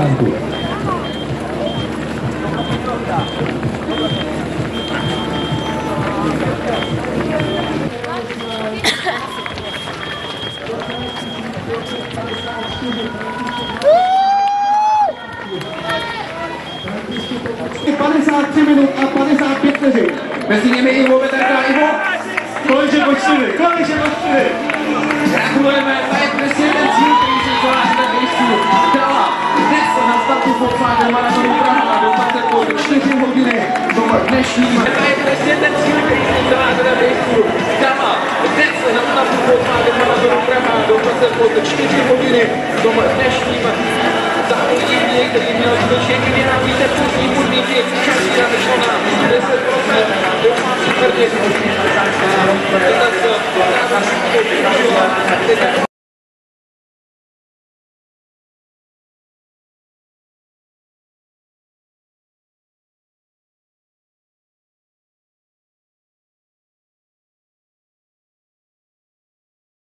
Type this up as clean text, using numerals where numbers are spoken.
stánku. Minut a 55 vteřin. Mezi nimi Ivo Veterka, Ivo. Konečně po 4, konečně po 4. Gratulujeme, to je přesně ten cíl, který se zvláště na běžců dala. Dnes na startu Volkswagen Maratonu Praha dostat po 4 hodiny do dnešním. To je přesně ten cíl, který se zvláště na běžců dala. Dnes na startu Volkswagen Maratonu Praha dostat po 4 hodiny do dnešním. Závodníky, který měl skutečně generál vítězství podmínky, Šašíra vyšlo na 10%, domácí tvrdě.